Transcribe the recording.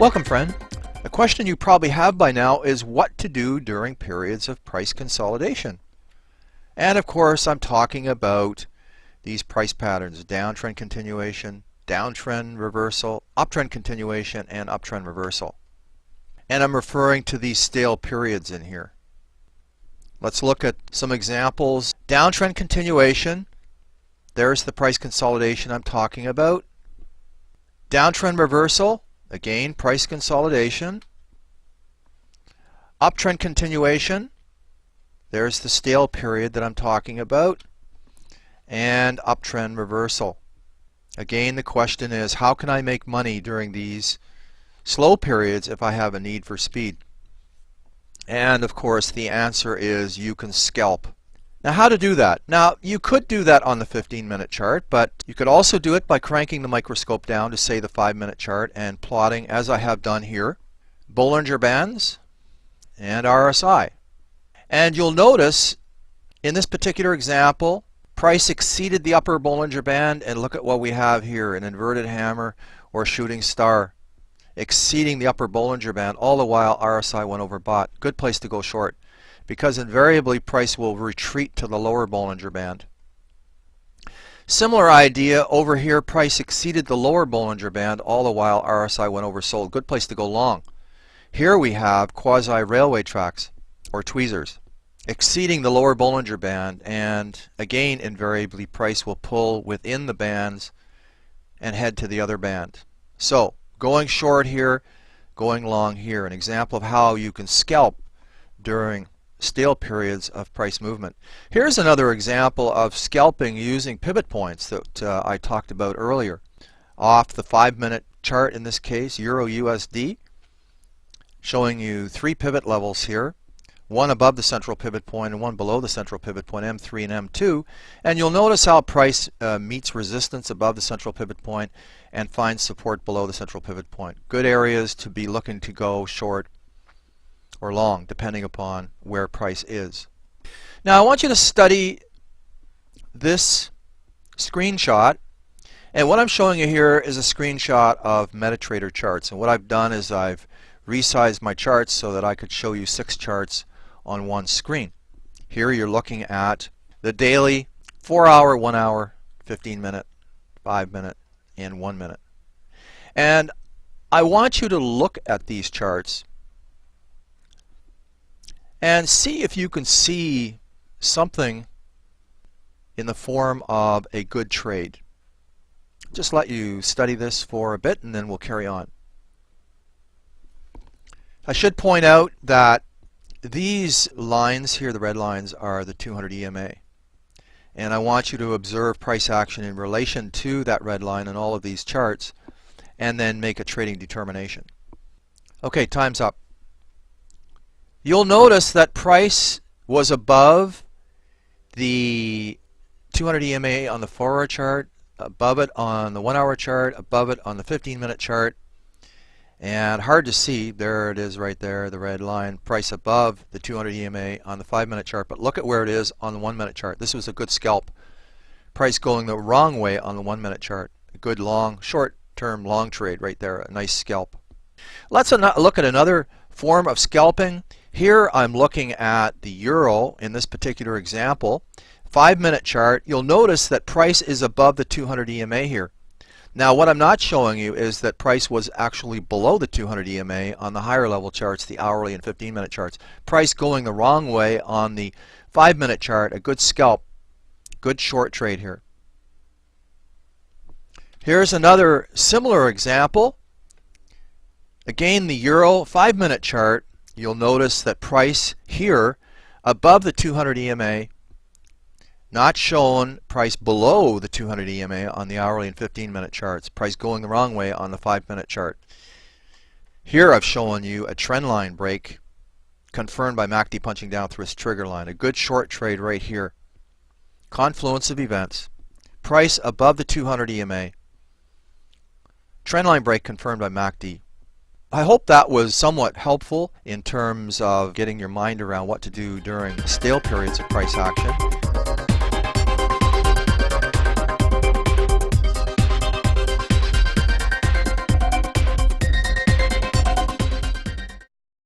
Welcome, friend. A question you probably have by now is what to do during periods of price consolidation. And of course, I'm talking about these price patterns: downtrend continuation, downtrend reversal, uptrend continuation, and uptrend reversal. And I'm referring to these stale periods in here. Let's look at some examples. Downtrend continuation, there's the price consolidation I'm talking about. Downtrend reversal, again, price consolidation. Uptrend continuation, there's the stale period that I'm talking about. And uptrend reversal. Again, the question is, how can I make money during these slow periods if I have a need for speed? And of course, the answer is you can scalp. Now, how to do that? Now, you could do that on the 15-minute chart, but you could also do it by cranking the microscope down to, say, the 5-minute chart and plotting, as I have done here, Bollinger Bands and RSI. And you'll notice in this particular example, price exceeded the upper Bollinger Band, and look at what we have here, an inverted hammer or shooting star exceeding the upper Bollinger Band, all the while RSI went overbought. Good place to go short, because invariably price will retreat to the lower Bollinger Band. Similar idea over here, price exceeded the lower Bollinger Band, all the while RSI went oversold. Good place to go long. Here we have quasi-railway tracks, or tweezers, exceeding the lower Bollinger Band, and again invariably price will pull within the bands and head to the other band. So going short here, going long here, an example of how you can scalp during stale periods of price movement. Here's another example of scalping using pivot points that I talked about earlier. Off the 5-minute chart, in this case, Euro USD, showing you 3 pivot levels here. One above the central pivot point and one below the central pivot point, M3 and M2. And you'll notice how price meets resistance above the central pivot point and finds support below the central pivot point. Good areas to be looking to go short or long, depending upon where price is. Now, I want you to study this screenshot. And what I'm showing you here is a screenshot of MetaTrader charts. And what I've done is I've resized my charts so that I could show you 6 charts on one screen. Here you're looking at the daily 4-hour, 1-hour, 15-minute, 5-minute, and 1-minute. And I want you to look at these charts and see if you can see something in the form of a good trade. Just let you study this for a bit and then we'll carry on. I should point out that these lines here, the red lines, are the 200 EMA. And I want you to observe price action in relation to that red line in all of these charts and then make a trading determination. Okay, time's up. You'll notice that price was above the 200 EMA on the 4-hour chart, above it on the 1-hour chart, above it on the 15-minute chart. And hard to see, there it is right there, the red line, price above the 200 EMA on the 5-minute chart, but look at where it is on the 1-minute chart. This was a good scalp. Price going the wrong way on the 1-minute chart. A good long, short-term long trade right there, a nice scalp. Let's look at another form of scalping. Here I'm looking at the euro in this particular example. 5-minute chart, you'll notice that price is above the 200 EMA here. Now, what I'm not showing you is that price was actually below the 200 EMA on the higher level charts, the hourly and 15-minute charts. Price going the wrong way on the 5-minute chart, a good scalp, good short trade here. Here's another similar example. Again, the euro 5-minute chart, you'll notice that price here above the 200 EMA, not shown, price below the 200 EMA on the hourly and 15-minute charts. Price going the wrong way on the 5-minute chart. Here I've shown you a trend line break confirmed by MACD punching down through its trigger line. A good short trade right here. Confluence of events. Price above the 200 EMA. Trend line break confirmed by MACD. I hope that was somewhat helpful in terms of getting your mind around what to do during stale periods of price action.